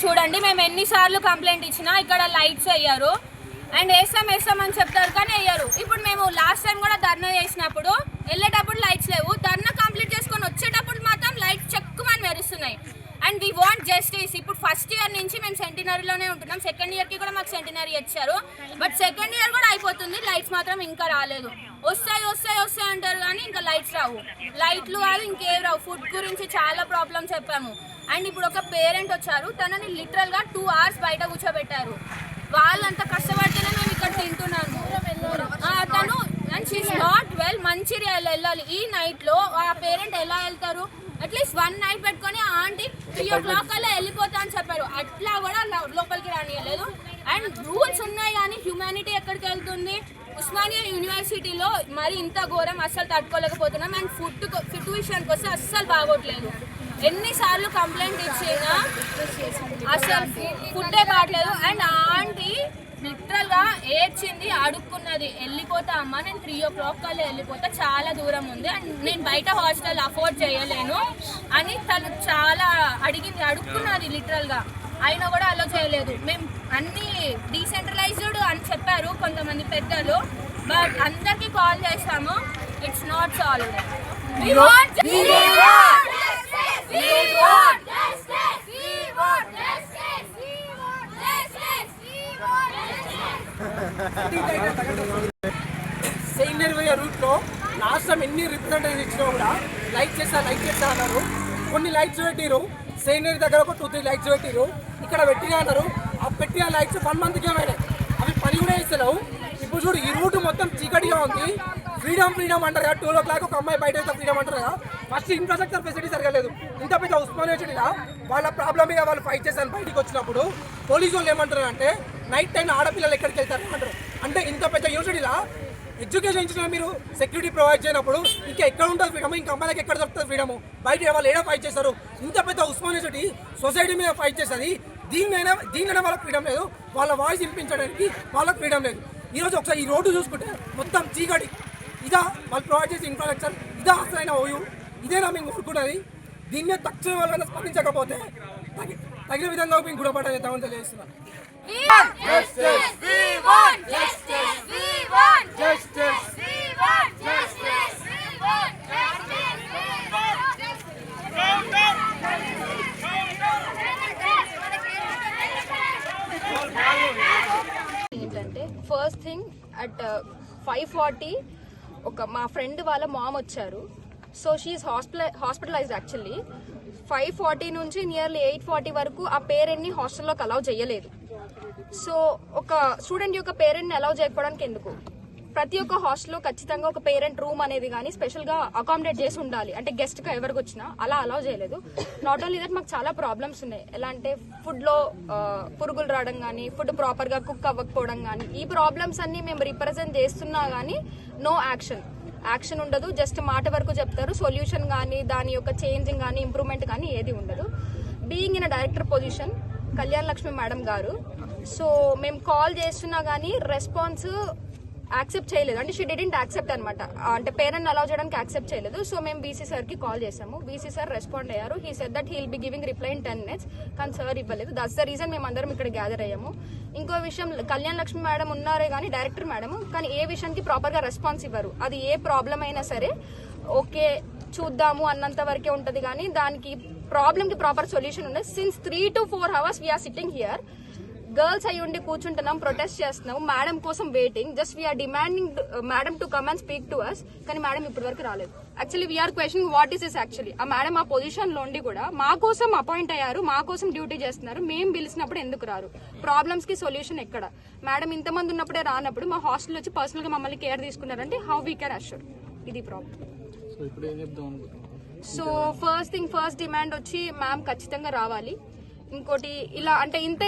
చూడండి, మేము ఎన్నిసార్లు కంప్లైంట్ ఇచ్చినా ఇక్కడ లైట్స్ వేయరు అండ్ వేస్తాం అని చెప్తారు కానీ వేయరు. ఇప్పుడు మేము లాస్ట్ టైం కూడా ధర్నా చేసినప్పుడు వెళ్ళేటప్పుడు లైట్స్ లేవు, ధర్నా కంప్లీట్ చేసుకొని వచ్చేటప్పుడు మాత్రం లైట్స్ చెక్కుమని మెరుస్తున్నాయి. And we want justice. ఇప్పుడు ఫస్ట్ ఇయర్ నుంచి మేము సెంటినరీలోనే ఉంటున్నాం, సెకండ్ ఇయర్కి కూడా మాకు సెంటినరీ ఇచ్చారు, బట్ సెకండ్ ఇయర్ కూడా అయిపోతుంది, లైట్స్ మాత్రం ఇంకా రాలేదు. వస్తాయి అంటారు కానీ ఇంకా లైట్స్ రావు. లైట్లు కాదు ఇంకేం రావు. ఫుడ్ గురించి చాలా ప్రాబ్లమ్ చెప్పాము. అండ్ ఇప్పుడు ఒక పేరెంట్ వచ్చారు, తనని లిటరల్గా 2 hours బయట కూర్చోబెట్టారు. వాళ్ళంతా కష్టపడితేనే మేము ఇక్కడ తింటున్నాము. తను and she is not well. Mancherial వెళ్ళాలి ఈ నైట్లో. ఆ పేరెంట్ ఎలా వెళ్తారు? అట్లీస్ట్ 1 night పెట్టుకొని ఆ ఆంటీ 3 o'clock అలా వెళ్ళిపోతా అని చెప్పారు. అట్లా కూడా లోపలికి రానియలేదు. అండ్ రూల్స్ ఉన్నాయి కానీ హ్యూమానిటీ ఎక్కడికి వెళ్తుంది? ఉస్మానియా యూనివర్సిటీలో మరి ఇంత ఘోరం అస్సలు తట్టుకోలేకపోతున్నాం. అండ్ ఫుడ్ విషయానికి వస్తే అస్సలు బాగోట్లేదు. ఎన్నిసార్లు కంప్లైంట్ ఇచ్చినా అసలు ఫుడ్డే కావట్లేదు. అండ్ ఆంటీ లిటరల్గా ఏడ్చింది, అడుక్కున్నది, వెళ్ళిపోతా అమ్మ నేను 3 o'clock కల్లా వెళ్ళిపోతా, చాలా దూరం ఉంది అండ్ నేను బయట హాస్టల్ అఫోర్డ్ చేయలేను అని తను చాలా అడుక్కున్నది లిటరల్గా. అయినా కూడా అలో చేయలేదు. మేము అన్నీ డీసెంట్రలైజ్డ్ అని చెప్పారు కొంతమంది పెద్దలు, బట్ అందరికీ కాల్ చేసాము, ఇట్స్ నాట్ సాల్వ్డ్. సెయింట్ రూట్లో లాస్ట్ టైం ఎన్ని రిప్రజెంటేటివ్ ఇచ్చినా కూడా లైట్ చేస్తా అన్నారు. కొన్ని లైట్స్ పెట్టిరు, సెయింట్ దగ్గర ఒక 2-3 లైట్స్ పెట్టిరు, ఇక్కడ పెట్టినా అన్నారు. ఆ పెట్టిన లైట్స్ 1 monthకే అయినాయి, అవి పని కూడా ఇస్తలేవు. ఇప్పుడు చూడు ఈ రూట్ మొత్తం చీకటిగా ఉంది. ఫ్రీడమ్ అంటారు కదా, 2 o'clock ఒక అమ్మాయి బయట అయితే ఫ్రీడమ్ అంటారు కదా. ఫస్ట్ ఇన్ఫ్రాస్ట్రక్చర్ ఫెసిలిటీ సరిగలేదు. ఇంత పెద్ద ఉస్మానియా యూనివర్సిటీగా వాళ్ళ ప్రాబ్లమ్ మీద వాళ్ళు ఫైట్ చేశారు. బయటికి వచ్చినప్పుడు పోలీసు వాళ్ళు ఏమంటారు అంటే నైట్ టైం ఆడపిల్లలు ఎక్కడికి వెళ్తారు అంటారు. అంటే ఇంత పెద్ద యూనివర్సిటీలా ఎడ్యుకేషన్ ఇచ్చిన మీరు సెక్యూరిటీ ప్రొవైడ్ చేయనప్పుడు ఇంకా ఎక్కడ ఉంటుంది ఫ్రీడమ్? ఇంకా అమ్మాయిలకు ఎక్కడ దొరుకుతుంది ఫ్రీడమ్? బయట వాళ్ళు ఏడా ఫైట్ చేస్తారు? ఇంత పెద్ద ఉస్మానియా యూనివర్సిటీ సొసైటీ మీద ఫైట్ చేస్తుంది. దీనికైనా వాళ్ళకి ఫ్రీడమ్ లేదు, వాళ్ళ వాయిస్ వినిపించడానికి వాళ్ళకి ఫ్రీడమ్ లేదు. ఈరోజు ఒకసారి ఈ రోడ్డు చూసుకుంటే మొత్తం చీకటి. ఇదా వాళ్ళు ప్రొవైడ్ చేసే ఇన్ఫ్రాస్ట్రక్చర్? ఇదా అసలైన ఓయూ? ఇదేనా మేము కోరుకున్నది? దీన్ని తక్షణ వాళ్ళని స్పందించకపోతే తగిన విధంగా మేము గుణపాఠం చేద్దామని తెలియజేస్తున్నాం. ఏంటంటే ఫస్ట్ థింగ్ అట్ 5:40 ఒక మా ఫ్రెండ్ వాళ్ళ మామ్ వచ్చారు. So she is hospitalised. యాక్చువల్లీ 5:40 నుంచి నియర్లీ 8:40 వరకు ఆ పేరెంట్ని హాస్టల్లోకి అలౌ చేయలేదు. సో ఒక స్టూడెంట్ యొక్క పేరెంట్ని అలౌ చేయకపోవడానికి ఎందుకు? ప్రతి ఒక్క హాస్టల్లో ఖచ్చితంగా ఒక పేరెంట్ రూమ్ అనేది కానీ స్పెషల్గా అకామిడేట్ చేసి ఉండాలి. అంటే గెస్ట్గా ఎవరికి వచ్చినా అలా అలౌ చేయలేదు. నాట్ ఓన్లీ దట్, మాకు చాలా ప్రాబ్లమ్స్ ఉన్నాయి. ఎలా అంటే ఫుడ్లో పురుగులు రావడం కానీ, ఫుడ్ ప్రాపర్గా కుక్ అవ్వకపోవడం కానీ, ఈ ప్రాబ్లమ్స్ అన్ని మేము రిప్రజెంట్ చేస్తున్నా కానీ నో యాక్షన్ ఉండదు. జస్ట్ మాట వరకు చెప్తారు. సొల్యూషన్ కానీ దాని యొక్క చేంజింగ్ కానీ ఇంప్రూవ్మెంట్ కానీ ఏది ఉండదు. Being in a director position Kalyan Lakshmi madam గారు, సో మేము కాల్ చేస్తున్నా కానీ రెస్పాన్స్ యాక్సెప్ట్ చేయలేదు. అంటే షీ డిడెంట్ యాక్సెప్ట్ అనమాట. అంటే పేరెంట్ అలౌ చేయడానికి యాక్సెప్ట్ చేయలేదు. సో మేము బీసీ సార్కి కాల్ చేసాము. బీసీ సార్ రెస్పాండ్ అయ్యారు. He said that he'll be giving reply in 10 minutes. కానీ సార్ ఇవ్వలేదు. దట్స్ ద రీజన్ మేము అందరం ఇక్కడ గ్యాదర్ అయ్యాము. ఇంకో విషయం, కళ్యాణ్ లక్ష్మి మేడం ఉన్నారే కానీ డైరెక్టర్ మేడం, కానీ ఏ విషయానికి ప్రాపర్గా రెస్పాన్స్ ఇవ్వరు. అది ఏ ప్రాబ్లం అయినా సరే ఓకే చూద్దాము అన్నంత వరకే ఉంటుంది కానీ దానికి ప్రాబ్లంకి ప్రాపర్ సొల్యూషన్ ఉండదు. Since 3 to 4 hours we are sitting here. Girls అయి ఉండి కూర్చుంటున్నాం, ప్రొటెస్ట్ చేస్తున్నాం, మేడం కోసం waiting. Just we are demanding madam to come and speak to us. కానీ మేడం ఇప్పటి వరకు రాలేదు. Actually we are questioning what is is actually. ఆ మేడం ఆ పొజిషన్ లో ఉండి కూడా మా కోసం అపాయింట్ అయ్యారు, మా కోసం డ్యూటీ చేస్తున్నారు. మేము పిలిచినప్పుడు ఎందుకు రారు? ప్రాబ్లమ్స్ కి సొల్యూషన్ ఎక్కడ? మేడం ఇంతమంది ఉన్నప్పుడే రానప్పుడు మా హాస్టల్ వచ్చి పర్సనల్ గా మమ్మల్ని కేర్ తీసుకున్నారంటే హౌ వీ కెన్ అష్యూర్? ఇది ప్రాబ్లం. సో ఫస్ట్ డిమాండ్ వచ్చి మ్యామ్ ఖచ్చితంగా రావాలి. ఇంకోటి ఇలా అంటే ఇంత